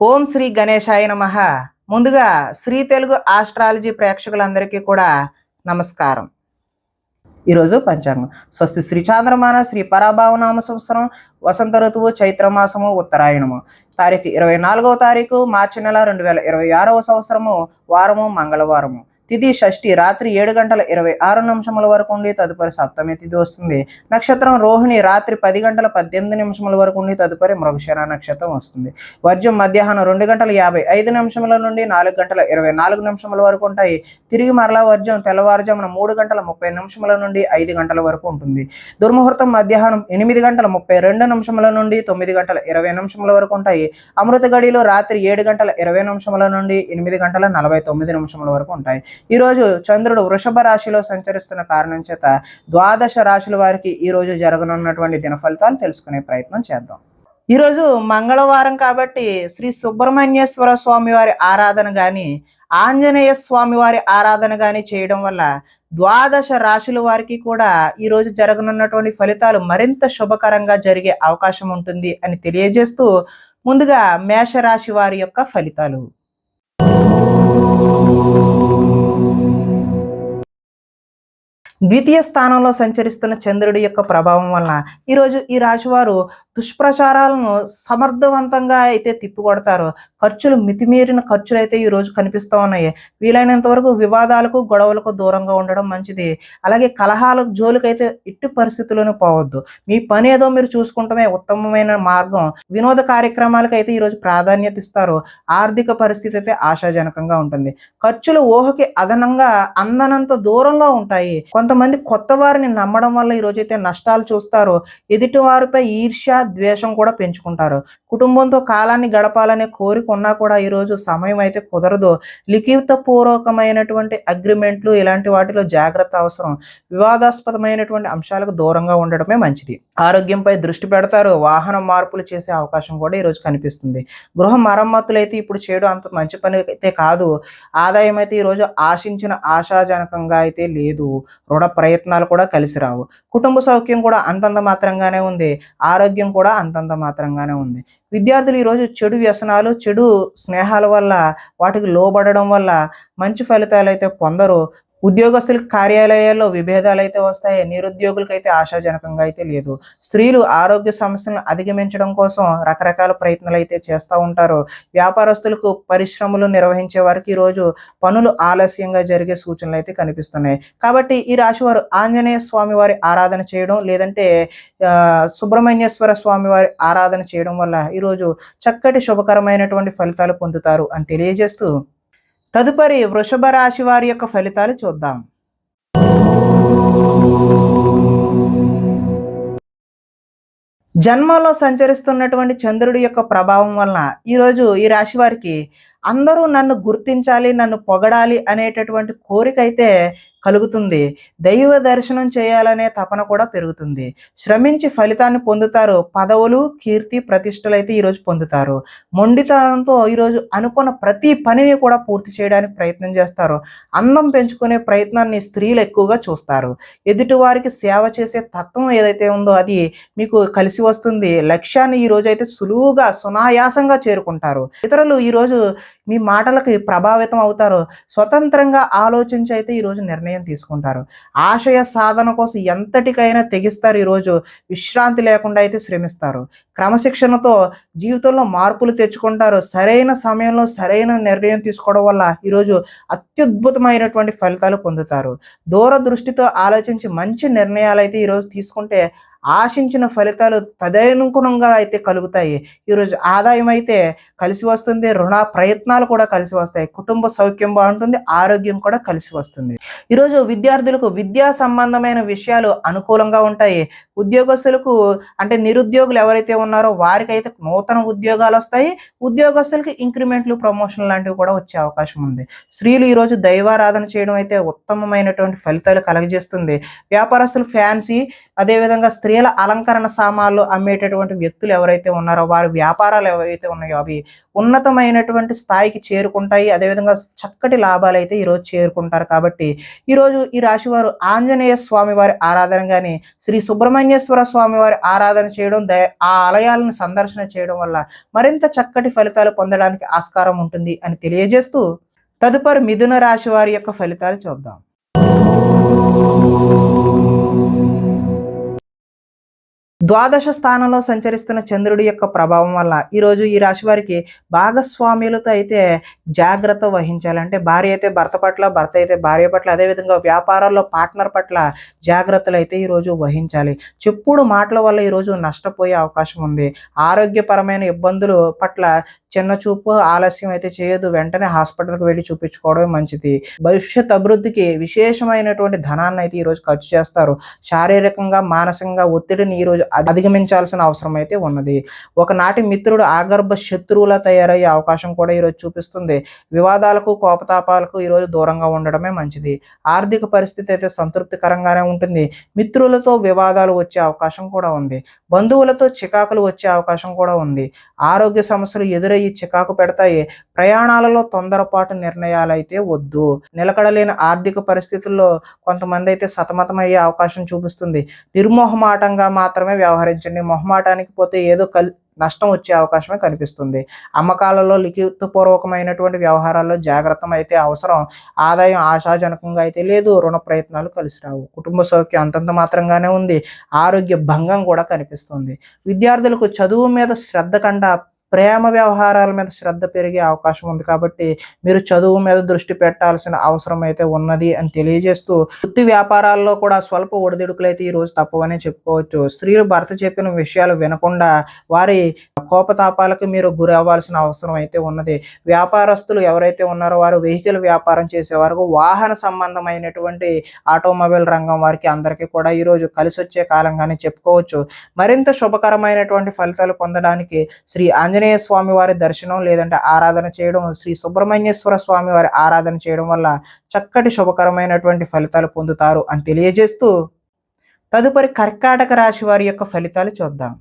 ఓం శ్రీ గణేశాయ నమః. ముందుగా శ్రీ తెలుగు ఆస్ట్రాలజీ ప్రేక్షకులందరికీ కూడా నమస్కారం. ఈరోజు పంచాంగం స్వస్తి శ్రీ చాంద్రమాన శ్రీ పరాభావనామ సంవత్సరం వసంత ఋతువు చైత్రమాసము ఉత్తరాయణము తారీఖు 24వ తారీఖు మార్చి నెల 2026వ సంవత్సరము వారము మంగళవారము తిథి షష్ఠి రాత్రి 7:26 వరకు ఉండి తదుపరి సప్తమి తిథి వస్తుంది. నక్షత్రం రోహిణి రాత్రి 10:18 వరకు ఉండి తదుపరి మృగశిర నక్షత్రం వస్తుంది. వర్జం మధ్యాహ్నం 2:55 నుండి 4:24 వరకు ఉంటాయి. తిరిగి మరలా వర్జం తెల్లవారుజామున 3:30 నుండి 5 గంటల వరకు ఉంటుంది. దుర్ముహూర్తం మధ్యాహ్నం 8:32 నుండి 9:20 వరకు ఉంటాయి. అమృత గడిలో రాత్రి 7:20 నుండి 8:49 వరకు ఉంటాయి. ఈరోజు చంద్రుడు వృషభ రాశిలో సంచరిస్తున్న కారణం చేత ద్వాదశ రాశుల వారికి ఈరోజు జరగనున్నటువంటి దిన ఫలితాలు తెలుసుకునే ప్రయత్నం చేద్దాం. ఈరోజు మంగళవారం కాబట్టి శ్రీ సుబ్రహ్మణ్యేశ్వర స్వామి వారి ఆరాధన కానీ ఆంజనేయ స్వామి వారి ఆరాధన కానీ చేయడం వల్ల ద్వాదశ రాశుల వారికి కూడా ఈరోజు జరగనున్నటువంటి ఫలితాలు మరింత శుభకరంగా జరిగే అవకాశం ఉంటుంది అని తెలియజేస్తూ ముందుగా మేషరాశి వారి యొక్క ఫలితాలు. ద్వితీయ స్థానంలో సంచరిస్తున్న చంద్రుడి యొక్క ప్రభావం వలన ఈరోజు ఈ రాశి వారు దుష్ప్రచారాలను సమర్థవంతంగా అయితే తిప్పికొడతారు. ఖర్చులు మితిమీరిన ఖర్చులు అయితే ఈరోజు కనిపిస్తూ ఉన్నాయి. వీలైనంత వరకు వివాదాలకు గొడవలకు దూరంగా ఉండడం మంచిది. అలాగే కలహాలకు జోలికైతే ఇట్టి పరిస్థితుల్లోనూ పోవద్దు. మీ పని ఏదో మీరు చూసుకుంటమే ఉత్తమమైన మార్గం. వినోద కార్యక్రమాలకు అయితే ఈరోజు ప్రాధాన్యత ఇస్తారు. ఆర్థిక పరిస్థితి అయితే ఆశాజనకంగా ఉంటుంది. ఖర్చులు ఊహకి అదనంగా అందనంత దూరంలో ఉంటాయి. కొంతమంది కొత్త వారిని నమ్మడం వల్ల ఈ రోజైతే నష్టాలు చూస్తారు. ఎదుటి వారిపై ఈర్ష్య ద్వేషం కూడా పెంచుకుంటారు. కుటుంబంతో కాలాన్ని గడపాలనే కోరిక ఉన్నా కూడా ఈరోజు సమయం అయితే కుదరదు. లిఖిత పూర్వకమైనటువంటి అగ్రిమెంట్లు ఇలాంటి వాటిలో జాగ్రత్త అవసరం. వివాదాస్పదమైనటువంటి అంశాలకు దూరంగా ఉండడమే మంచిది. ఆరోగ్యంపై దృష్టి పెడతారు. వాహన మార్పులు చేసే అవకాశం కూడా ఈరోజు కనిపిస్తుంది. గృహ మరమ్మతులు అయితే ఇప్పుడు చేయడం అంత మంచి పని అయితే కాదు. ఆదాయం అయితే ఈరోజు ఆశించిన ఆశాజనకంగా అయితే లేదు. రుణ ప్రయత్నాలు కూడా కలిసి రావు. కుటుంబ సౌఖ్యం కూడా అంతంత మాత్రంగానే ఉంది. ఆరోగ్యం కూడా అంతంత మాత్రంగానే ఉంది. విద్యార్థులు ఈరోజు చెడు వ్యసనాలు చెడు స్నేహాల వల్ల వాటికి లోబడడం వల్ల మంచి ఫలితాలు అయితే పొందరు. ఉద్యోగస్తులకు కార్యాలయాల్లో విభేదాలు అయితే వస్తాయి. నిరుద్యోగులకు అయితే ఆశాజనకంగా అయితే లేదు. స్త్రీలు ఆరోగ్య సమస్యలను అధిగమించడం కోసం రకరకాల ప్రయత్నాలు అయితే చేస్తూ ఉంటారు. వ్యాపారస్తులకు పరిశ్రమలు నిర్వహించే వారికి ఈరోజు పనులు ఆలస్యంగా జరిగే సూచనలు అయితే కనిపిస్తున్నాయి. కాబట్టి ఈ రాశి వారు ఆంజనేయ స్వామి వారి ఆరాధన చేయడం లేదంటే సుబ్రహ్మణ్యేశ్వర స్వామి వారి ఆరాధన చేయడం వల్ల ఈరోజు చక్కటి శుభకరమైనటువంటి ఫలితాలు పొందుతారు అని తెలియజేస్తూ తదుపరి వృషభ రాశి వారి యొక్క ఫలితాలు చూద్దాం. జన్మలో సంచరిస్తున్నటువంటి చంద్రుడి యొక్క ప్రభావం వలన ఈరోజు ఈ రాశి వారికి అందరూ నన్ను గుర్తించాలి, నన్ను పొగడాలి అనేటటువంటి కోరిక అయితే కలుగుతుంది. దైవ దర్శనం చేయాలనే తపన కూడా పెరుగుతుంది. శ్రమించి ఫలితాన్ని పొందుతారు. పదవులు కీర్తి ప్రతిష్టలు అయితే ఈరోజు పొందుతారు. మొండితనంతో ఈరోజు అనుకున్న ప్రతి పనిని కూడా పూర్తి చేయడానికి ప్రయత్నం చేస్తారు. అందం పెంచుకునే ప్రయత్నాన్ని స్త్రీలు ఎక్కువగా చూస్తారు. ఎదుటి వారికి సేవ చేసే తత్వం ఏదైతే ఉందో అది మీకు కలిసి వస్తుంది. లక్ష్యాన్ని ఈరోజు అయితే సులువుగా సునాయాసంగా చేరుకుంటారు. ఇతరులు ఈరోజు మీ మాటలకి ప్రభావితం అవుతారు. స్వతంత్రంగా ఆలోచించి అయితే ఈరోజు నిర్ణయం తీసుకుంటారు. ఆశయ సాధన కోసం ఎంతటికైనా తెగిస్తారు. ఈరోజు విశ్రాంతి లేకుండా అయితే శ్రమిస్తారు. క్రమశిక్షణతో జీవితంలో మార్పులు తెచ్చుకుంటారు. సరైన సమయంలో సరైన నిర్ణయం తీసుకోవడం వల్ల ఈరోజు అత్యద్భుతమైనటువంటి ఫలితాలు పొందుతారు. దూరదృష్టితో ఆలోచించి మంచి నిర్ణయాలు అయితే ఈరోజు తీసుకుంటే ఆశించిన ఫలితాలు తదనుగుణంగా అయితే కలుగుతాయి. ఈరోజు ఆదాయం అయితే కలిసి వస్తుంది. రుణ ప్రయత్నాలు కూడా కలిసి వస్తాయి. కుటుంబ సౌఖ్యం బాగుంటుంది. ఆరోగ్యం కూడా కలిసి వస్తుంది. ఈరోజు విద్యార్థులకు విద్యా సంబంధమైన విషయాలు అనుకూలంగా ఉంటాయి. ఉద్యోగస్తులకు అంటే నిరుద్యోగులు ఎవరైతే ఉన్నారో వారికి అయితే నూతన ఉద్యోగాలు వస్తాయి. ఉద్యోగస్తులకి ఇంక్రిమెంట్లు ప్రమోషన్ లాంటివి కూడా వచ్చే అవకాశం ఉంది. స్త్రీలు ఈరోజు దైవారాధన చేయడం అయితే ఉత్తమమైనటువంటి ఫలితాలు కలగజేస్తుంది. వ్యాపారస్తులు ఫ్యాన్సీ అదేవిధంగా స్త్రీల అలంకరణ సామాన్లు అమ్మేటటువంటి వ్యక్తులు ఎవరైతే ఉన్నారో వారి వ్యాపారాలు ఏవైతే ఉన్నాయో అవి ఉన్నతమైనటువంటి స్థాయికి చేరుకుంటాయి. అదేవిధంగా చక్కటి లాభాలు అయితే ఈరోజు చేరుకుంటారు. కాబట్టి ఈరోజు ఈ రాశి వారు ఆంజనేయ స్వామి వారి ఆరాధన కానీ శ్రీ సుబ్రహ్మణ్య సుబ్రహ్మణ్యేశ్వర స్వామి వారి ఆరాధన చేయడం, ఆ ఆలయాలను సందర్శన చేయడం వల్ల మరింత చక్కటి ఫలితాలు పొందడానికి ఆస్కారం ఉంటుంది అని తెలియజేస్తూ, తదుపరి మిథున రాశి వారి యొక్క ఫలితాలు చూద్దాం. ద్వాదశ స్థానంలో సంచరిస్తున్న చంద్రుడి యొక్క ప్రభావం వల్ల ఈరోజు ఈ రాశి వారికి భాగస్వామ్యులతో అయితే జాగ్రత్త వహించాలి. అంటే భార్య అయితే భర్త పట్ల, భర్త అయితే భార్య పట్ల, అదేవిధంగా వ్యాపారాల్లో పార్ట్నర్ పట్ల జాగ్రత్తలు అయితే ఈరోజు వహించాలి. చెప్పుడు మాటల వల్ల ఈరోజు నష్టపోయే అవకాశం ఉంది. ఆరోగ్యపరమైన ఇబ్బందులు పట్ల చిన్న చూపు, ఆలస్యం అయితే చేయదు. వెంటనే హాస్పిటల్కి వెళ్ళి చూపించుకోవడమే మంచిది. భవిష్యత్ అభివృద్ధికి విశేషమైనటువంటి ధనాన్ని అయితే ఈరోజు ఖర్చు చేస్తారు. శారీరకంగా, మానసికంగా ఒత్తిడిని ఈరోజు అధిగమించాల్సిన అవసరం అయితే ఉన్నది. ఒకనాటి మిత్రుడు ఆగర్భ శత్రువులా తయారయ్యే అవకాశం కూడా ఈరోజు చూపిస్తుంది. వివాదాలకు, కోపతాపాలకు ఈరోజు దూరంగా ఉండడమే మంచిది. ఆర్థిక పరిస్థితి అయితే సంతృప్తికరంగానే ఉంటుంది. మిత్రులతో వివాదాలు వచ్చే అవకాశం కూడా ఉంది. బంధువులతో చికాకులు వచ్చే అవకాశం కూడా ఉంది. ఆరోగ్య సమస్యలు ఎదురయ్యి చికాకు పెడతాయి. ప్రయాణాలలో తొందరపాటు నిర్ణయాలు అయితే వద్దు. నిలకడలేని ఆర్థిక పరిస్థితుల్లో కొంతమంది అయితే సతమతమయ్యే అవకాశం చూపిస్తుంది. నిర్మోహమాటంగా మాత్రమే వ్యవహరించండి. మొహమాటానికి పోతే ఏదో నష్టం వచ్చే అవకాశమే కనిపిస్తుంది. అమ్మకాలలో లిఖితపూర్వకమైనటువంటి వ్యవహారాల్లో జాగ్రత్త అయితే అవసరం. ఆదాయం ఆశాజనకంగా అయితే లేదు. రుణ ప్రయత్నాలు కలిసి రావు. కుటుంబ సౌఖ్యం అంతంత మాత్రంగానే ఉంది. ఆరోగ్య భంగం కూడా కనిపిస్తుంది. విద్యార్థులకు చదువు మీద శ్రద్ధ కన్నా ప్రేమ వ్యవహారాల మీద శ్రద్ధ పెరిగే అవకాశం ఉంది. కాబట్టి మీరు చదువు మీద దృష్టి పెట్టాల్సిన అవసరం అయితే ఉన్నది అని తెలియజేస్తూ, వృత్తి వ్యాపారాల్లో కూడా స్వల్ప ఒడిదుడుకులు అయితే ఈ రోజు తప్పవని చెప్పుకోవచ్చు. స్త్రీలు భర్త చెప్పిన విషయాలు వినకుండా వారి కోపతాపాలకు మీరు గురి అవ్వాల్సిన అవసరం అయితే ఉన్నది. వ్యాపారస్తులు ఎవరైతే ఉన్నారో వారు వెహికల్ వ్యాపారం చేసేవారు, వాహన సంబంధమైనటువంటి ఆటోమొబైల్ రంగం వారికి అందరికీ కూడా ఈరోజు కలిసి వచ్చే కాలంగానే చెప్పుకోవచ్చు. మరింత శుభకరమైనటువంటి ఫలితాలు పొందడానికి శ్రీ ఆంజనేయ స్వామి వారి దర్శనం లేదంటే ఆరాధన చేయడం, శ్రీ సుబ్రహ్మణ్యేశ్వర స్వామి వారి ఆరాధన చేయడం వల్ల చక్కటి శుభకరమైనటువంటి ఫలితాలు పొందుతారు అని తెలియజేస్తూ, తదుపరి కర్కాటక రాశి వారి యొక్క ఫలితాలు చూద్దాం.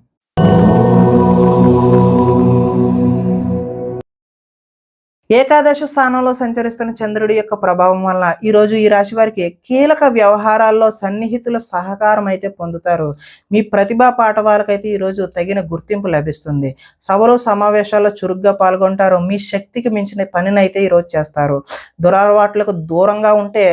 ఏకాదశ స్థానంలో సంచరిస్తున్న చంద్రుడి యొక్క ప్రభావం వల్ల ఈరోజు ఈ రాశి వారికి కీలక వ్యవహారాల్లో సన్నిహితుల సహకారం అయితే పొందుతారు. మీ ప్రతిభా పాఠవాలకైతే ఈరోజు తగిన గుర్తింపు లభిస్తుంది. సభలు, సమావేశాల్లో చురుగ్గా పాల్గొంటారు. మీ శక్తికి మించిన పనిని అయితే ఈరోజు చేస్తారు. దురలవాట్లకు దూరంగా ఉంటే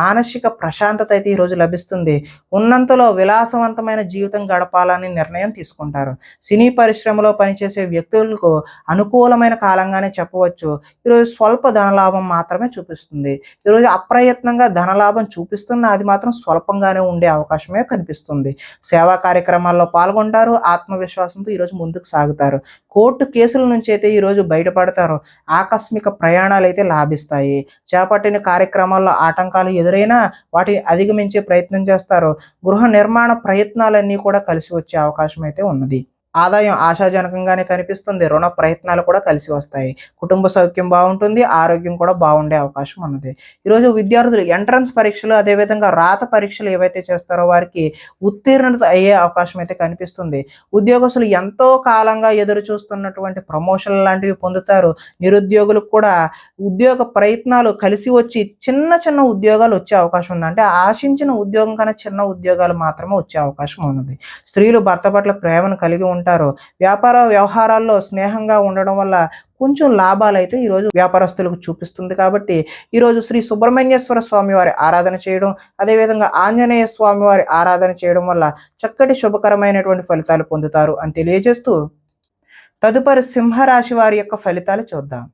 మానసిక ప్రశాంతత అయితే ఈరోజు లభిస్తుంది. ఉన్నంతలో విలాసవంతమైన జీవితం గడపాలని నిర్ణయం తీసుకుంటారు. సినీ పరిశ్రమలో పనిచేసే వ్యక్తులకు అనుకూలమైన కాలంగానే చెప్పవచ్చు. ఈరోజు స్వల్ప ధనలాభం మాత్రమే చూపిస్తుంది. ఈరోజు అప్రయత్నంగా ధనలాభం చూపిస్తున్న అది మాత్రం స్వల్పంగానే ఉండే అవకాశమే కనిపిస్తుంది. సేవా కార్యక్రమాల్లో పాల్గొంటారు. ఆత్మవిశ్వాసంతో ఈరోజు ముందుకు సాగుతారు. కోర్టు కేసుల నుంచి అయితే ఈరోజు బయటపడతారు. ఆకస్మిక ప్రయాణాలు అయితే లాభిస్తాయి. చేపట్టిన కార్యక్రమాల్లో ఆటంకాలు ఎదురైనా వాటిని అధిగమించే ప్రయత్నం చేస్తారు. గృహ నిర్మాణ ప్రయత్నాలన్నీ కూడా కలిసి వచ్చే అవకాశం అయితే ఉన్నది. ఆదాయం ఆశాజనకంగానే కనిపిస్తుంది. రుణ ప్రయత్నాలు కూడా కలిసి వస్తాయి. కుటుంబ సౌఖ్యం బాగుంటుంది. ఆరోగ్యం కూడా బాగుండే అవకాశం ఉన్నది. ఈరోజు విద్యార్థులు ఎంట్రన్స్ పరీక్షలు, అదేవిధంగా రాత పరీక్షలు ఏవైతే చేస్తారో వారికి ఉత్తీర్ణత అయ్యే అవకాశం అయితే కనిపిస్తుంది. ఉద్యోగస్తులు ఎంతో కాలంగా ఎదురు చూస్తున్నటువంటి ప్రమోషన్లు లాంటివి పొందుతారు. నిరుద్యోగులకు కూడా ఉద్యోగ ప్రయత్నాలు కలిసి వచ్చి చిన్న చిన్న ఉద్యోగాలు వచ్చే అవకాశం ఉంది. అంటే ఆశించిన ఉద్యోగం కన్నా చిన్న ఉద్యోగాలు మాత్రమే వచ్చే అవకాశం ఉన్నది. స్త్రీలు భర్త పట్ల ప్రేమను కలిగి ఉంటారు. వ్యాపార వ్యవహారాల్లో స్నేహంగా ఉండడం వల్ల కొంచెం లాభాలు అయితే ఈరోజు వ్యాపారస్తులకు చూపిస్తుంది. కాబట్టి ఈరోజు శ్రీ సుబ్రహ్మణ్యేశ్వర స్వామి వారి ఆరాధన చేయడం, అదేవిధంగా ఆంజనేయ స్వామి వారి ఆరాధన చేయడం వల్ల చక్కటి శుభకరమైనటువంటి ఫలితాలు పొందుతారు అని తెలియజేస్తూ, తదుపరి సింహరాశి వారి యొక్క ఫలితాలు చూద్దాం.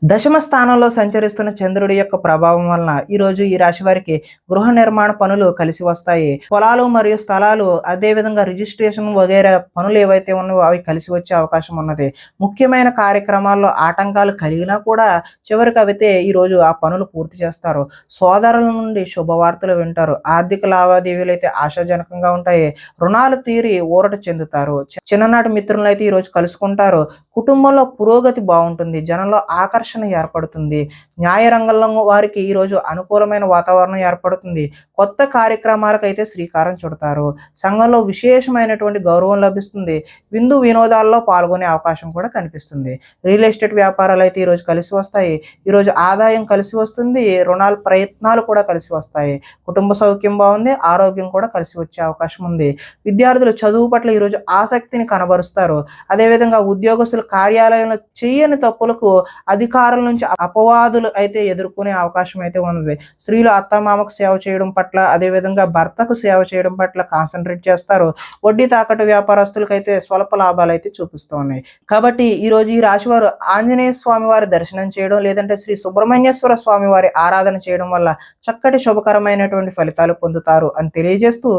దశమ స్థానంలో సంచరిస్తున్న చంద్రుడి యొక్క ప్రభావం వలన ఈరోజు ఈ రాశి వారికి గృహ నిర్మాణ పనులు కలిసి వస్తాయి. పొలాలు మరియు స్థలాలు, అదేవిధంగా రిజిస్ట్రేషన్ వగైరా పనులు ఏవైతే ఉన్నాయో అవి కలిసి వచ్చే అవకాశం ఉన్నది. ముఖ్యమైన కార్యక్రమాల్లో ఆటంకాలు కలిగినా కూడా చివరికి అయితే ఈరోజు ఆ పనులు పూర్తి చేస్తారు. సోదరుల నుండి శుభవార్తలు వింటారు. ఆర్థిక లావాదేవీలు అయితే ఆశాజనకంగా ఉంటాయి. రుణాలు తీరి ఊరట చెందుతారు. చిన్ననాటి మిత్రులను అయితే ఈరోజు కలుసుకుంటారు. కుటుంబంలో పురోగతి బాగుంటుంది, జనంలో ఆకర్షణ ఏర్పడుతుంది, న్యాయ రంగంలో వారికి ఈరోజు అనుకూలమైన వాతావరణం ఏర్పడుతుంది, కొత్త కార్యక్రమాలకైతే శ్రీకారం చుడతారు, సంఘంలో విశేషమైనటువంటి గౌరవం లభిస్తుంది, విందు వినోదాల్లో పాల్గొనే అవకాశం కూడా కనిపిస్తుంది. రియల్ ఎస్టేట్ వ్యాపారాలు అయితే ఈరోజు కలిసి వస్తాయి. ఈరోజు ఆదాయం కలిసి వస్తుంది, రుణాల ప్రయత్నాలు కూడా కలిసి వస్తాయి, కుటుంబ సౌఖ్యం బాగుంది, ఆరోగ్యం కూడా కలిసి వచ్చే అవకాశం ఉంది. విద్యార్థులు చదువు పట్ల ఈరోజు ఆసక్తిని కనబరుస్తారు. అదేవిధంగా ఉద్యోగస్తులు కార్యాలయంలో చేయని తప్పులకు అధికారుల నుంచి అపవాదులు అయితే ఎదుర్కొనే అవకాశం అయితే ఉన్నది. స్త్రీలు అత్తమామకు సేవ చేయడం పట్ల, అదేవిధంగా భర్తకు సేవ చేయడం పట్ల కాన్సన్ట్రేట్ చేస్తారు. వడ్డీ తాకట్టు వ్యాపారస్తులకు అయితే స్వల్ప లాభాలు అయితే చూపిస్తూ ఉన్నాయి. కాబట్టి ఈరోజు ఈ రాశి వారు ఆంజనేయ స్వామి వారి దర్శనం చేయడం, లేదంటే శ్రీ సుబ్రహ్మణ్యేశ్వర స్వామి వారి ఆరాధన చేయడం వల్ల చక్కటి శుభకరమైనటువంటి ఫలితాలు పొందుతారు అని తెలియజేస్తూ,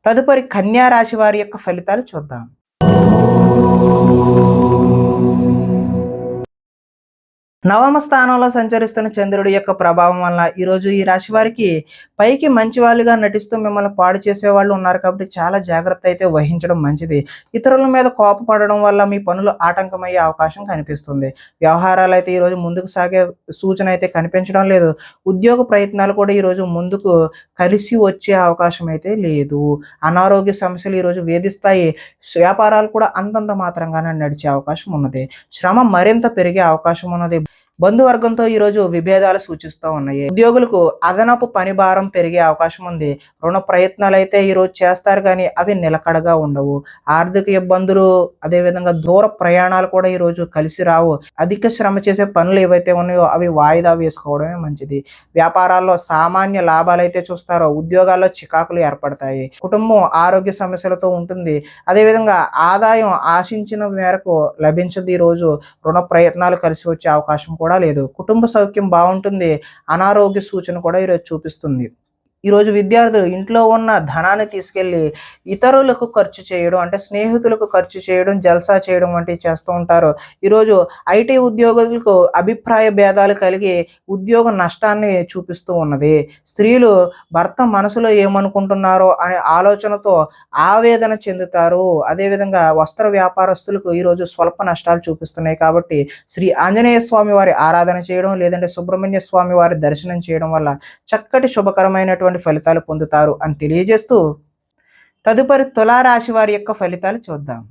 తదుపరి కన్యా రాశి వారి యొక్క ఫలితాలు చూద్దాం. నవమ స్థానంలో సంచరిస్తున్న చంద్రుడి యొక్క ప్రభావం వల్ల ఈరోజు ఈ రాశి వారికి పైకి మంచి వాళ్ళుగా నటిస్తూ మిమ్మల్ని పాడు చేసే వాళ్ళు ఉన్నారు. కాబట్టి చాలా జాగ్రత్త అయితే వహించడం మంచిది. ఇతరుల మీద కోపపడడం వల్ల మీ పనులు ఆటంకమయ్యే అవకాశం కనిపిస్తుంది. వ్యవహారాలు అయితే ఈరోజు ముందుకు సాగే సూచన అయితే కనిపించడం లేదు. ఉద్యోగ ప్రయత్నాలు కూడా ఈరోజు ముందుకు కలిసి వచ్చే అవకాశం అయితే లేదు. అనారోగ్య సమస్యలు ఈరోజు వేధిస్తాయి. వ్యాపారాలు కూడా అంతంత మాత్రంగానే నడిచే అవకాశం ఉన్నది. శ్రమ మరింత పెరిగే అవకాశం ఉన్నది. బంధువర్గంతో ఈరోజు విభేదాలు సూచిస్తూ ఉన్నాయి. ఉద్యోగులకు అదనపు పని భారం పెరిగే అవకాశం ఉంది. రుణ ప్రయత్నాలు అయితే ఈరోజు చేస్తారు, కానీ అవి నిలకడగా ఉండవు. ఆర్థిక ఇబ్బందులు, అదేవిధంగా దూర ప్రయాణాలు కూడా ఈరోజు కలిసి రావు. అధిక శ్రమ చేసే పనులు ఏవైతే ఉన్నాయో అవి వాయిదా వేసుకోవడమే మంచిది. వ్యాపారాల్లో సామాన్య లాభాలు అయితే చూస్తారో, ఉద్యోగాల్లో చికాకులు ఏర్పడతాయి. కుటుంబం ఆరోగ్య సమస్యలతో ఉంటుంది. అదేవిధంగా ఆదాయం ఆశించిన మేరకు లభించదు. ఈరోజు రుణ ప్రయత్నాలు కలిసి వచ్చే అవకాశం కూడా లేదు. కుటుంబ సౌఖ్యం బాగుంటుంది. అనారోగ్య సూచన కూడా ఈరోజు చూపిస్తుంది. ఈరోజు విద్యార్థులు ఇంట్లో ఉన్న ధనాన్ని తీసుకెళ్ళి ఇతరులకు ఖర్చు చేయడం, అంటే స్నేహితులకు ఖర్చు చేయడం, జల్సా చేయడం వంటివి చేస్తూ ఉంటారు. ఈరోజు ఐటీ ఉద్యోగులకు అభిప్రాయ భేదాలు కలిగి ఉద్యోగ నష్టాన్ని చూపిస్తూ ఉన్నది. స్త్రీలు భర్త మనసులో ఏమనుకుంటున్నారో అనే ఆలోచనతో ఆవేదన చెందుతారు. అదేవిధంగా వస్త్ర వ్యాపారస్తులకు ఈరోజు స్వల్ప నష్టాలు చూపిస్తున్నాయి. కాబట్టి శ్రీ ఆంజనేయ స్వామి వారి ఆరాధన చేయడం, లేదంటే సుబ్రహ్మణ్య స్వామి వారి దర్శనం చేయడం వల్ల చక్కటి శుభకరమైనటువంటి ఫలితాలు పొందుతారు అని తెలియజేస్తూ, తదుపరి తులారాశి వారి యొక్క ఫలితాలు చూద్దాం.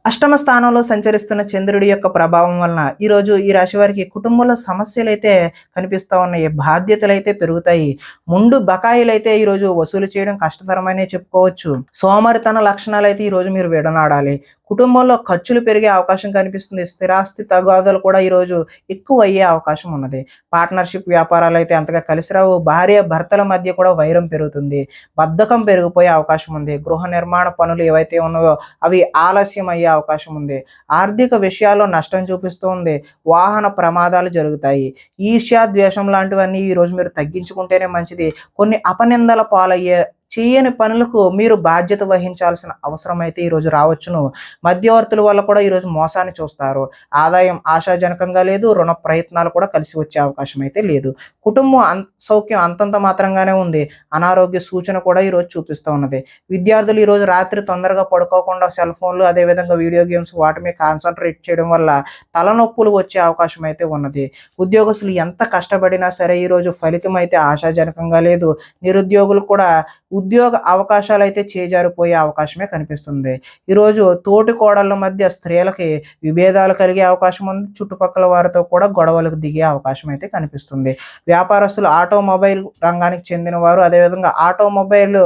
అష్టమ స్థానంలో సంచరిస్తున్న చంద్రుడి యొక్క ప్రభావం వలన ఈరోజు ఈ రాశి వారికి కుటుంబంలో సమస్యలు అయితే కనిపిస్తూ ఉన్నాయి. బాధ్యతలు అయితే పెరుగుతాయి. ముందు బకాయిలు అయితే ఈరోజు వసూలు చేయడం కష్టతరమనే చెప్పుకోవచ్చు. సోమరితన లక్షణాలు అయితే ఈరోజు మీరు విడనాడాలి. కుటుంబంలో ఖర్చులు పెరిగే అవకాశం కనిపిస్తుంది. స్థిరాస్తి తగాదాలు కూడా ఈరోజు ఎక్కువ అయ్యే అవకాశం ఉన్నది. పార్ట్నర్షిప్ వ్యాపారాలు అయితే అంతగా కలిసి రావు. భార్య భర్తల మధ్య కూడా వైరం పెరుగుతుంది. బద్ధకం పెరిగిపోయే అవకాశం ఉంది. గృహ నిర్మాణ పనులు ఏవైతే ఉన్నాయో అవి ఆలస్యం అయ్యే అవకాశం ఉంది. ఆర్థిక విషయాల్లో నష్టం చూపిస్తూ ఉంది. వాహన ప్రమాదాలు జరుగుతాయి. ఈర్ష్య, ద్వేషం లాంటివన్నీ ఈరోజు మీరు తగ్గించుకుంటేనే మంచిది. కొన్ని అపనిందల పాలయ్యే చేయని పనులకు మీరు బాధ్యత వహించాల్సిన అవసరం అయితే ఈరోజు రావచ్చును. మధ్యవర్తుల వల్ల కూడా ఈరోజు మోసాన్ని చూస్తారు. ఆదాయం ఆశాజనకంగా లేదు. రుణ ప్రయత్నాలు కూడా కలిసి వచ్చే అవకాశం అయితే లేదు. కుటుంబం సౌఖ్యం అంతంత మాత్రంగానే ఉంది. అనారోగ్య సూచన కూడా ఈరోజు చూపిస్తూ ఉన్నది. విద్యార్థులు ఈరోజు రాత్రి తొందరగా పడుకోకుండా సెల్ ఫోన్లు, అదేవిధంగా వీడియో గేమ్స్ వాటి మీద కాన్సన్ట్రేట్ చేయడం వల్ల తలనొప్పులు వచ్చే అవకాశం అయితే ఉన్నది. ఉద్యోగస్తులు ఎంత కష్టపడినా సరే ఈరోజు ఫలితం అయితే ఆశాజనకంగా లేదు. నిరుద్యోగులు కూడా ఉద్యోగ అవకాశాలు అయితే చేజారిపోయే అవకాశమే కనిపిస్తుంది. ఈరోజు తోటి కోడళ్ళ మధ్య స్త్రీలకి విభేదాలు కలిగే అవకాశం ఉంది. చుట్టుపక్కల వారితో కూడా గొడవలకు దిగే అవకాశం అయితే కనిపిస్తుంది. వ్యాపారస్తులు, ఆటోమొబైల్ రంగానికి చెందిన వారు, అదేవిధంగా ఆటోమొబైల్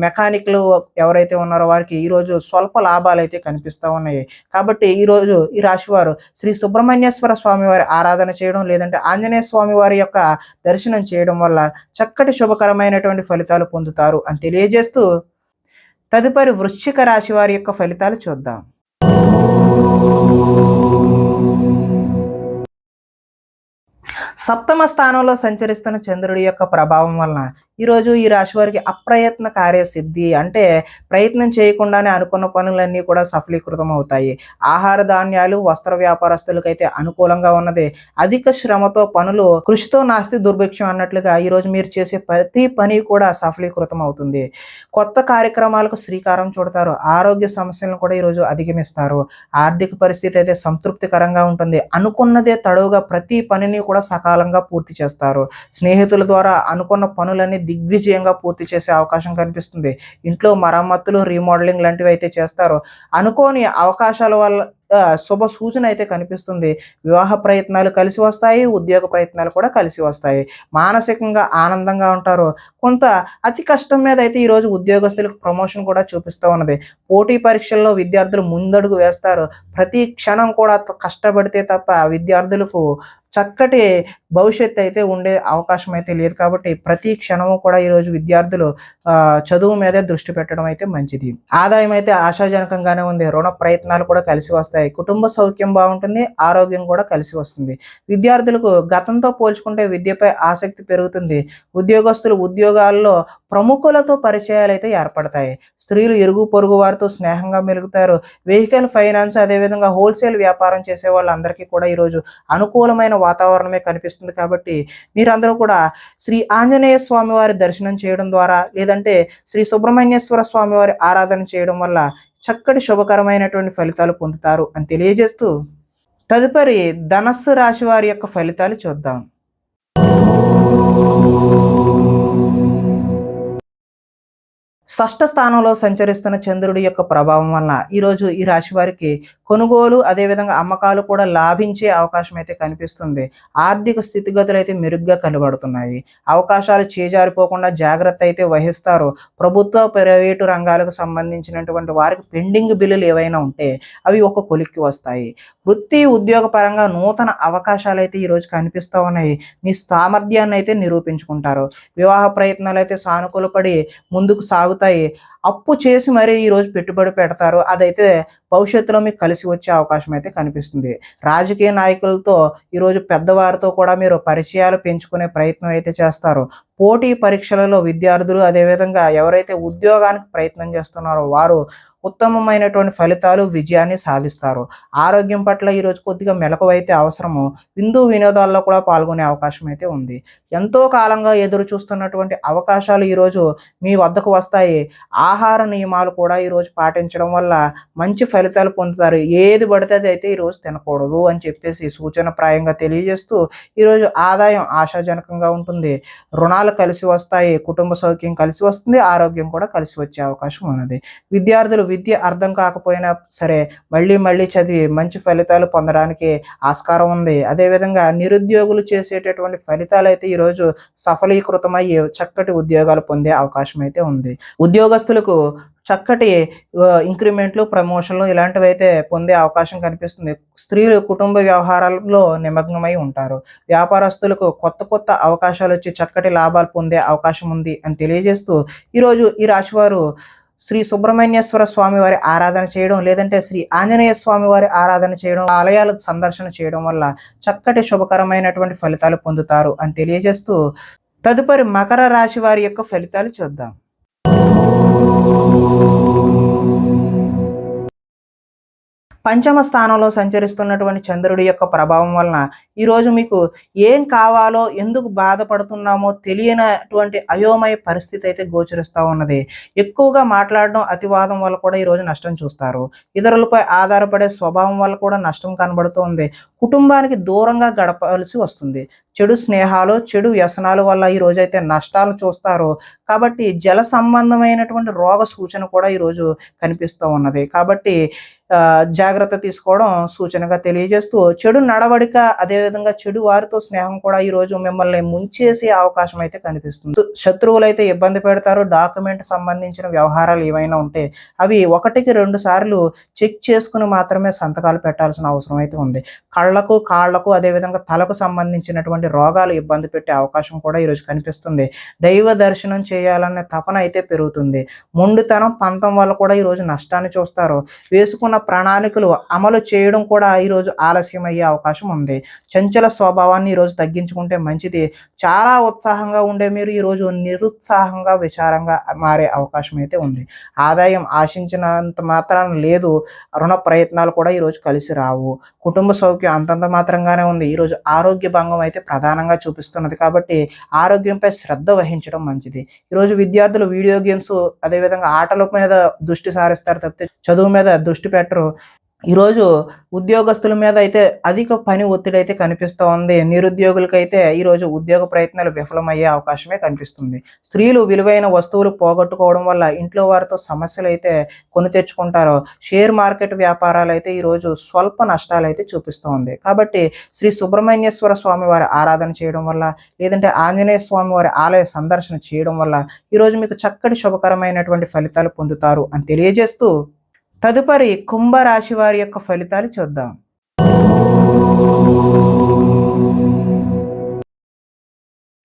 మెకానిక్లు ఎవరైతే ఉన్నారో వారికి ఈరోజు స్వల్ప లాభాలు అయితే కనిపిస్తూ ఉన్నాయి. కాబట్టి ఈరోజు ఈ రాశి వారు శ్రీ సుబ్రహ్మణ్యేశ్వర స్వామి వారి ఆరాధన చేయడం, లేదంటే ఆంజనేయ స్వామి వారి యొక్క దర్శనం చేయడం వల్ల చక్కటి శుభకరమైనటువంటి ఫలితాలు పొందుతారు అని తెలియజేస్తూ, తదుపరి వృశ్చిక రాశి వారి యొక్క ఫలితాలు చూద్దాం. సప్తమ స్థానంలో సంచరిస్తున్న చంద్రుడి యొక్క ప్రభావం వలన ఈరోజు ఈ రాశి వారికి అప్రయత్న కార్యసిద్ధి అంటే ప్రయత్నం చేయకుండానే అనుకున్న పనులన్నీ కూడా సఫలీకృతం అవుతాయి. ఆహార ధాన్యాలు, వస్త్ర వ్యాపారస్తులకైతే అనుకూలంగా ఉన్నది. అధిక శ్రమతో పనులు కృషితో నాస్తి దుర్భిక్షం అన్నట్లుగా ఈరోజు మీరు చేసే ప్రతి పని కూడా సఫలీకృతం అవుతుంది. కొత్త కార్యక్రమాలకు శ్రీకారం చుడతారు. ఆరోగ్య సమస్యలను కూడా ఈరోజు అధిగమిస్తారు. ఆర్థిక పరిస్థితి అయితే సంతృప్తికరంగా ఉంటుంది. అనుకున్నదే తడవుగా ప్రతి పనిని కూడా సకాలంగా పూర్తి చేస్తారు. స్నేహితుల ద్వారా అనుకున్న పనులన్నీ దిగ్విజయంగా పూర్తి చేసే అవకాశం కనిపిస్తుంది. ఇంట్లో మరమ్మతులు, రీమోడలింగ్ లాంటివి అయితే చేస్తారో అనుకోని అవకాశాల వల్ల శుభ సూచన అయితే కనిపిస్తుంది. వివాహ ప్రయత్నాలు కలిసి వస్తాయి. ఉద్యోగ ప్రయత్నాలు కూడా కలిసి వస్తాయి. మానసికంగా ఆనందంగా ఉంటారు. కొంత అతి కష్టం మీద అయితే ఈరోజు ఉద్యోగస్తులకు ప్రమోషన్ కూడా చూపిస్తూ ఉన్నది. పోటీ పరీక్షల్లో విద్యార్థులు ముందడుగు వేస్తారు. ప్రతి క్షణం కూడా కష్టపడితే తప్ప విద్యార్థులకు చక్కటి భవిష్యత్తు అయితే ఉండే అవకాశం అయితే లేదు. కాబట్టి ప్రతి క్షణము కూడా ఈరోజు విద్యార్థులు చదువు మీదే దృష్టి పెట్టడం అయితే మంచిది. ఆదాయం అయితే ఆశాజనకంగానే ఉంది. రుణ ప్రయత్నాలు కూడా కలిసి వస్తాయి. కుటుంబ సౌఖ్యం బాగుంటుంది. ఆరోగ్యం కూడా కలిసి వస్తుంది. విద్యార్థులకు గతంతో పోల్చుకుంటే విద్యపై ఆసక్తి పెరుగుతుంది. ఉద్యోగస్తులు ఉద్యోగాల్లో ప్రముఖులతో పరిచయాలు అయితే ఏర్పడతాయి. స్త్రీలు ఇరుగు పొరుగు వారితో స్నేహంగా మెలుగుతారు. వెహికల్ ఫైనాన్స్ అదేవిధంగా హోల్సేల్ వ్యాపారం చేసే వాళ్ళందరికీ కూడా ఈరోజు అనుకూలమైన వాతావరణమే కనిపిస్తుంది. కాబట్టి మీరందరూ కూడా శ్రీ ఆంజనేయ స్వామి వారి దర్శనం చేయడం ద్వారా లేదంటే శ్రీ సుబ్రహ్మణ్యేశ్వర స్వామి వారి ఆరాధన చేయడం వల్ల చక్కటి శుభకరమైనటువంటి ఫలితాలు పొందుతారు అని తెలియజేస్తూ తదుపరి ధనస్సు రాశి వారి యొక్క ఫలితాలు చూద్దాం. షష్ఠ స్థానంలో సంచరిస్తున్న చంద్రుడి యొక్క ప్రభావం వలన ఈరోజు ఈ రాశి వారికి కొనుగోలు అదేవిధంగా అమ్మకాలు కూడా లాభించే అవకాశం అయితే కనిపిస్తుంది. ఆర్థిక స్థితిగతులు అయితే మెరుగ్గా కనబడుతున్నాయి. అవకాశాలు చేజారిపోకుండా జాగ్రత్త అయితే వహిస్తారు. ప్రభుత్వ ప్రైవేటు రంగాలకు సంబంధించినటువంటి వారికి పెండింగ్ బిల్లులు ఏవైనా ఉంటే అవి ఒక కొలిక్కి వస్తాయి. వృత్తి ఉద్యోగ పరంగా నూతన అవకాశాలు అయితే ఈరోజు కనిపిస్తూ ఉన్నాయి. మీ సామర్థ్యాన్ని అయితే నిరూపించుకుంటారు. వివాహ ప్రయత్నాలు అయితే సానుకూలపడి ముందుకు సాగుతాయి. అప్పు చేసి మరీ ఈరోజు పెట్టుబడి పెడతారు. అదైతే భవిష్యత్తులో మీకు కలిసి వచ్చే అవకాశం అయితే కనిపిస్తుంది. రాజకీయ నాయకులతో ఈరోజు పెద్దవారితో కూడా మీరు పరిచయాలు పెంచుకునే ప్రయత్నం అయితే చేస్తారు. పోటీ పరీక్షలలో విద్యార్థులు అదేవిధంగా ఎవరైతే ఉద్యోగానికి ప్రయత్నం చేస్తున్నారో వారు ఉత్తమమైనటువంటి ఫలితాలు విజయాన్ని సాధిస్తారు. ఆరోగ్యం పట్ల ఈరోజు కొద్దిగా మెలకువైతే అవసరము. విందు వినోదాల్లో కూడా పాల్గొనే అవకాశం అయితే ఉంది. ఎంతో కాలంగా ఎదురు చూస్తున్నటువంటి అవకాశాలు ఈరోజు మీ వద్దకు వస్తాయి. ఆహార నియమాలు కూడా ఈరోజు పాటించడం వల్ల మంచి ఫలితాలు పొందుతారు. ఏది పడితే అది అయితే ఈరోజు తినకూడదు అని చెప్పేసి సూచనప్రాయంగా తెలియజేస్తూ ఈరోజు ఆదాయం ఆశాజనకంగా ఉంటుంది. రుణాలు కలిసి వస్తాయి. కుటుంబ సౌఖ్యం కలిసి వస్తుంది. ఆరోగ్యం కూడా కలిసి వచ్చే అవకాశం ఉన్నది. విద్యార్థులు విద్య అర్థం కాకపోయినా సరే మళ్ళీ చదివి మంచి ఫలితాలు పొందడానికి ఆస్కారం ఉంది. అదేవిధంగా నిరుద్యోగులు చేసేటటువంటి ఫలితాలు అయితే ఈరోజు సఫలీకృతమయ్యి చక్కటి ఉద్యోగాలు పొందే అవకాశం అయితే ఉంది. ఉద్యోగస్తులకు చక్కటి ఇంక్రిమెంట్లు, ప్రమోషన్లు ఇలాంటివి అయితే పొందే అవకాశం కనిపిస్తుంది. స్త్రీలు కుటుంబ వ్యవహారాల్లో నిమగ్నమై ఉంటారు. వ్యాపారస్తులకు కొత్త అవకాశాలు వచ్చి చక్కటి లాభాలు పొందే అవకాశం ఉంది అని తెలియజేస్తూ ఈరోజు ఈ రాశివారు శ్రీ సుబ్రహ్మణ్యేశ్వర స్వామి వారి ఆరాధన చేయడం లేదంటే శ్రీ ఆంజనేయ స్వామి వారి ఆరాధన చేయడం, ఆలయాల సందర్శన చేయడం వల్ల చక్కటి శుభకరమైనటువంటి ఫలితాలు పొందుతారు అని తెలియజేస్తూ తదుపరి మకర రాశి వారి యొక్క ఫలితాలు చూద్దాం. పంచమ స్థానంలో సంచరిస్తున్నటువంటి చంద్రుడి యొక్క ప్రభావం వలన ఈరోజు మీకు ఏం కావాలో ఎందుకు బాధపడుతున్నామో తెలియనటువంటి అయోమయ పరిస్థితి అయితే గోచరిస్తూ ఉన్నది. ఎక్కువగా మాట్లాడడం, అతివాదం వల్ల కూడా ఈరోజు నష్టం చూస్తారు. ఇతరులపై ఆధారపడే స్వభావం వల్ల కూడా నష్టం కనబడుతుంది. కుటుంబానికి దూరంగా గడపవలసి వస్తుంది. చెడు స్నేహాలు, చెడు వ్యసనాల వల్ల ఈ రోజైతే నష్టాలు చూస్తారు. కాబట్టి జల సంబంధమైనటువంటి రోగ సూచన కూడా ఈరోజు కనిపిస్తూ ఉన్నది. కాబట్టి జాగ్రత్త తీసుకోవడం సూచనగా తెలియజేస్తూ చెడు నడవడిక అదేవిధంగా చెడు వారితో స్నేహం కూడా ఈరోజు మిమ్మల్ని ముంచేసే అవకాశం అయితే కనిపిస్తుంది. శత్రువులు అయితే ఇబ్బంది పెడతారు. డాక్యుమెంట్ సంబంధించిన వ్యవహారాలు ఏవైనా ఉంటే అవి 1-2 సార్లు చెక్ చేసుకుని మాత్రమే సంతకాలు పెట్టాల్సిన అవసరం అయితే ఉంది. కళ్ళకు, కాళ్లకు అదేవిధంగా తలకు సంబంధించినటువంటి సంబంధించినటువంటి రోగాలు ఇబ్బంది పెట్టే అవకాశం కూడా ఈరోజు కనిపిస్తుంది. దైవ దర్శనం చేయాలనే తపన అయితే పెరుగుతుంది. మొండితనం, పంతం వల్ల కూడా ఈరోజు నష్టాన్ని చూస్తారు. వేసుకున్న ప్రణాళికలు అమలు చేయడం కూడా ఈరోజు ఆలస్యం అయ్యే అవకాశం ఉంది. చంచల స్వభావాన్ని ఈరోజు తగ్గించుకుంటే మంచిది. చాలా ఉత్సాహంగా ఉండే మీరు ఈరోజు నిరుత్సాహంగా, విచారంగా మారే అవకాశం అయితే ఉంది. ఆదాయం ఆశించినంత మాత్రాన లేదు. రుణ ప్రయత్నాలు కూడా ఈరోజు కలిసి రావు. కుటుంబ సౌఖ్యం అంతంత మాత్రంగానే ఉంది. ఈరోజు ఆరోగ్య భంగం అయితే ప్రధానంగా చూపిస్తున్నది కాబట్టి ఆరోగ్యంపై శ్రద్ధ వహించడం మంచిది. ఈరోజు విద్యార్థులు వీడియో గేమ్స్ అదేవిధంగా ఆటల మీద దృష్టి సారిస్తారు తప్పితే చదువు మీద దృష్టి పెట్టరు. ఈరోజు ఉద్యోగస్తుల మీద అయితే అధిక పని ఒత్తిడి అయితే కనిపిస్తూ ఉంది. నిరుద్యోగులకైతే ఈరోజు ఉద్యోగ ప్రయత్నాలు విఫలమయ్యే అవకాశమే కనిపిస్తుంది. స్త్రీలు విలువైన వస్తువులు పోగొట్టుకోవడం వల్ల ఇంట్లో వారితో సమస్యలు అయితే కొని తెచ్చుకుంటారు. షేర్ మార్కెట్ వ్యాపారాలు అయితే ఈరోజు స్వల్ప నష్టాలు అయితే చూపిస్తూ ఉంది. కాబట్టి శ్రీ సుబ్రహ్మణ్యేశ్వర స్వామి వారి ఆరాధన చేయడం వల్ల, లేదంటే ఆంజనేయ స్వామి వారి ఆలయ సందర్శన చేయడం వల్ల ఈరోజు మీకు చక్కటి శుభకరమైనటువంటి ఫలితాలు పొందుతారు అని తెలియజేస్తూ తదుపరి కుంభరాశి వారి యొక్క ఫలితాలు చూద్దాం.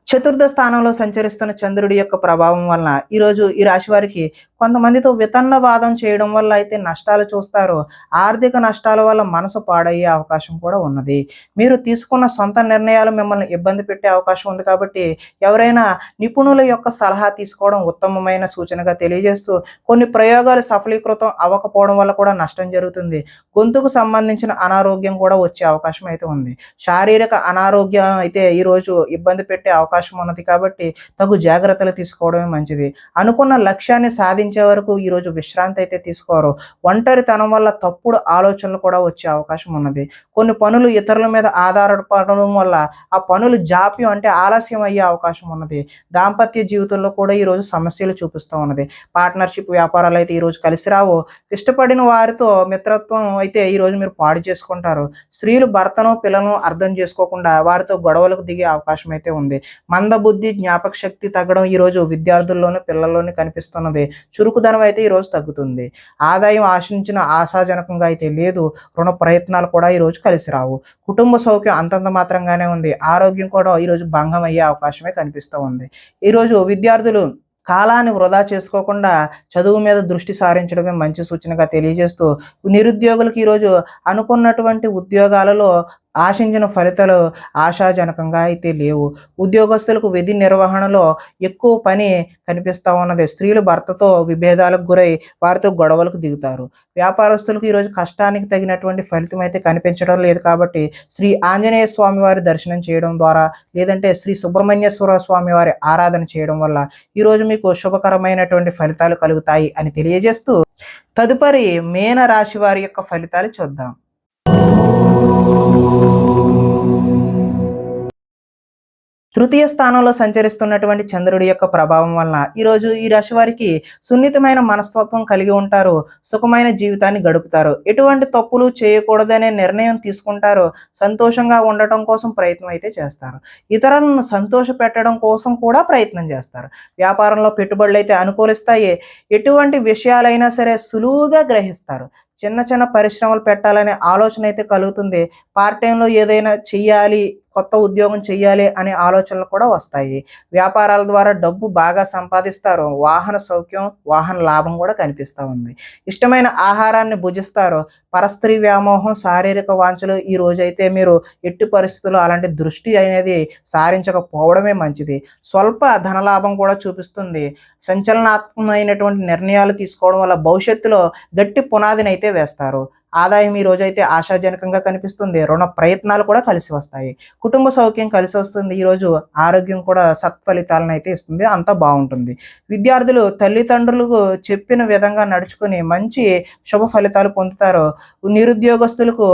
చతుర్థ స్థానంలో సంచరిస్తున్న చంద్రుడి యొక్క ప్రభావం వలన ఈరోజు ఈ రాశి వారికి కొంతమందితో వితన్నవాదం చేయడం వల్ల అయితే నష్టాలు చూస్తారు. ఆర్థిక నష్టాల వల్ల మనసు పాడయ్యే అవకాశం కూడా ఉన్నది. మీరు తీసుకున్న సొంత నిర్ణయాలు మిమ్మల్ని ఇబ్బంది పెట్టే అవకాశం ఉంది. కాబట్టి ఎవరైనా నిపుణుల యొక్క సలహా తీసుకోవడం ఉత్తమమైన సూచనగా తెలియజేస్తూ కొన్ని ప్రయోగాలు సఫలీకృతం అవ్వకపోవడం వల్ల కూడా నష్టం జరుగుతుంది. గొంతుకు సంబంధించిన అనారోగ్యం కూడా వచ్చే అవకాశం అయితే ఉంది. శారీరక అనారోగ్యం అయితే ఈరోజు ఇబ్బంది పెట్టే అవకాశం ఉన్నది. కాబట్టి తగు జాగ్రత్తలు తీసుకోవడమే మంచిది. అనుకున్న లక్ష్యాన్ని సాధించే వరకు ఈరోజు విశ్రాంతి అయితే తీసుకోరు. ఒంటరితనం వల్ల తప్పుడు ఆలోచనలు కూడా వచ్చే అవకాశం ఉన్నది. కొన్ని పనులు ఇతరుల మీద ఆధారపడడం వల్ల ఆ పనులు జాప్యం అంటే ఆలస్యం అయ్యే అవకాశం ఉన్నది. దాంపత్య జీవితంలో కూడా ఈరోజు సమస్యలు చూపిస్తూ ఉన్నది. పార్ట్నర్షిప్ వ్యాపారాలు అయితే ఈరోజు కలిసి రావు. ఇష్టపడిన వారితో మిత్రత్వం అయితే ఈరోజు మీరు పాడు చేసుకుంటారు. స్త్రీలు భర్తను పిల్లలను అర్థం చేసుకోకుండా వారితో గొడవలకు దిగే అవకాశం అయితే ఉంది. మందబుద్ధి, జ్ఞాపక శక్తి తగ్గడం ఈరోజు విద్యార్థుల్లోని పిల్లల్లోని కనిపిస్తున్నది. చురుకుదనం అయితే ఈరోజు తగ్గుతుంది. ఆదాయం ఆశించిన ఆశాజనకంగా అయితే లేదు. రుణ ప్రయత్నాలు కూడా ఈరోజు కలిసి రావు. కుటుంబ సౌఖ్యం అంతంత మాత్రంగానే ఉంది. ఆరోగ్యం కూడా ఈరోజు భంగం అయ్యే అవకాశమే కనిపిస్తూ ఉంది. ఈరోజు విద్యార్థులు కాలాన్ని వృధా చేసుకోకుండా చదువు మీద దృష్టి సారించడమే మంచి సూచనగా తెలియజేస్తూ నిరుద్యోగులకు ఈరోజు అనుకున్నటువంటి ఉద్యోగాలలో ఆశించిన ఫలితాలు ఆశాజనకంగా అయితే లేవు. ఉద్యోగస్తులకు విధి నిర్వహణలో ఎక్కువ పని కనిపిస్తూ ఉన్నది. స్త్రీలు భర్తతో విభేదాలకు గురై వారితో గొడవలకు దిగుతారు. వ్యాపారస్తులకు ఈరోజు కష్టానికి తగినటువంటి ఫలితం అయితే కనిపించడం లేదు. కాబట్టి శ్రీ ఆంజనేయ స్వామి వారి దర్శనం చేయడం ద్వారా, లేదంటే శ్రీ సుబ్రహ్మణ్యేశ్వర స్వామి వారి ఆరాధన చేయడం వల్ల ఈరోజు మీకు శుభకరమైనటువంటి ఫలితాలు కలుగుతాయి అని తెలియజేస్తూ తదుపరి మీన రాశి వారి యొక్క ఫలితాలు చూద్దాం. తృతీయ స్థానంలో సంచరిస్తున్నటువంటి చంద్రుడి యొక్క ప్రభావం వలన ఈరోజు ఈ రాశి వారికి సున్నితమైన మనస్తత్వం కలిగి ఉంటారు. సుఖమైన జీవితాన్ని గడుపుతారు. ఎటువంటి తప్పులు చేయకూడదనే నిర్ణయం తీసుకుంటారు. సంతోషంగా ఉండటం కోసం ప్రయత్నం అయితే చేస్తారు. ఇతరులను సంతోష పెట్టడం కోసం కూడా ప్రయత్నం చేస్తారు. వ్యాపారంలో పెట్టుబడులు అయితే అనుకూలిస్తాయి. ఎటువంటి విషయాలైనా సరే సులువుగా గ్రహిస్తారు. చిన్న చిన్న పరిశ్రమలు పెట్టాలనే ఆలోచన అయితే కలుగుతుంది. పార్ట్ టైంలో ఏదైనా చెయ్యాలి, కొత్త ఉద్యోగం చెయ్యాలి అనే ఆలోచనలు కూడా వస్తాయి. వ్యాపారాల ద్వారా డబ్బు బాగా సంపాదిస్తారు. వాహన సౌఖ్యం, వాహన లాభం కూడా కనిపిస్తూ ఉంది. ఇష్టమైన ఆహారాన్ని భుజిస్తారు. పరస్త్రీ వ్యామోహం, శారీరక వాంఛలు ఈ రోజైతే మీరు ఎట్టి పరిస్థితుల్లో అలాంటి దృష్టి అనేది సారించకపోవడమే మంచిది. స్వల్ప ధనలాభం కూడా చూపిస్తుంది. సంచలనాత్మకమైనటువంటి నిర్ణయాలు తీసుకోవడం వల్ల భవిష్యత్తులో గట్టి పునాదిని అయితే వేస్తారు. ఆదాయం ఈ రోజైతే ఆశాజనకంగా కనిపిస్తుంది. రుణ ప్రయత్నాలు కూడా కలిసి వస్తాయి. కుటుంబ సౌఖ్యం కలిసి వస్తుంది. ఈరోజు ఆరోగ్యం కూడా సత్ఫలితాలను అయితే ఇస్తుంది. అంతా బాగుంటుంది. విద్యార్థులు తల్లిదండ్రులకు చెప్పిన విధంగా నడుచుకుని మంచి శుభ ఫలితాలు పొందుతారు. నిరుద్యోగస్తులకు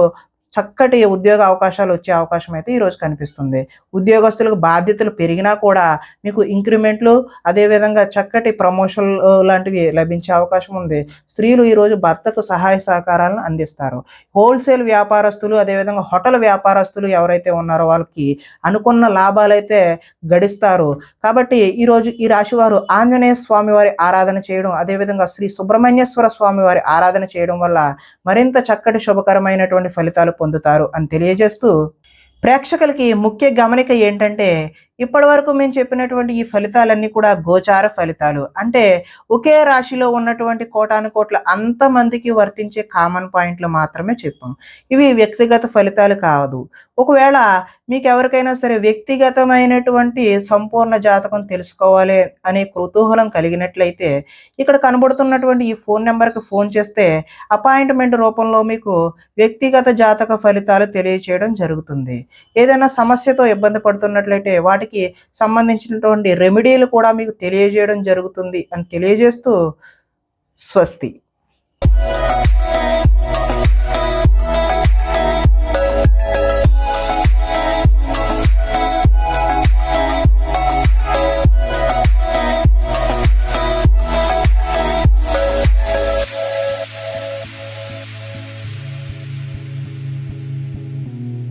చక్కటి ఉద్యోగ అవకాశాలు వచ్చే అవకాశం అయితే ఈరోజు కనిపిస్తుంది. ఉద్యోగస్తులకు బాధ్యతలు పెరిగినా కూడా మీకు ఇంక్రిమెంట్లు, అదేవిధంగా చక్కటి ప్రమోషన్ లాంటివి లభించే అవకాశం ఉంది. స్త్రీలు ఈరోజు భర్తకు సహాయ సహకారాలను అందిస్తారు. హోల్సేల్ వ్యాపారస్తులు, అదేవిధంగా హోటల్ వ్యాపారస్తులు ఎవరైతే ఉన్నారో వాళ్ళకి అనుకున్న లాభాలు అయితే గడిస్తారు. కాబట్టి ఈరోజు ఈ రాశి వారు ఆంజనేయ స్వామి వారి ఆరాధన చేయడం, అదేవిధంగా శ్రీ సుబ్రహ్మణ్యేశ్వర స్వామి వారి ఆరాధన చేయడం వల్ల మరింత చక్కటి శుభకరమైనటువంటి ఫలితాలు పొందుతారు అని తెలియజేస్తూ ప్రేక్షకులకి ముఖ్య గమనిక ఏంటంటే, ఇప్పటివరకు మేము చెప్పినటువంటి ఈ ఫలితాలన్నీ కూడా గోచార ఫలితాలు. అంటే ఒకే రాశిలో ఉన్నటువంటి కోటానుకోట్ల అంతమందికి వర్తించే కామన్ పాయింట్లు మాత్రమే చెప్పాం. ఇవి వ్యక్తిగత ఫలితాలు కాదు. ఒకవేళ మీకెవరికైనా సరే వ్యక్తిగతమైనటువంటి సంపూర్ణ జాతకం తెలుసుకోవాలి అనే కుతూహలం కలిగినట్లయితే, ఇక్కడ కనబడుతున్నటువంటి ఈ ఫోను నంబర్‌కి ఫోను చేస్తే అపాయింట్‌మెంట్ రూపంలో మీకు వ్యక్తిగత జాతక ఫలితాలు తెలియచేయడం జరుగుతుంది. ఏదైనా సమస్యతో ఇబ్బంది పడుతున్నట్లయితే వాటికి సంబంధించినటువంటి రెమెడీలు కూడా మీకు తెలియజేయడం జరుగుతుంది అని తెలియజేస్తూ స్వస్తి.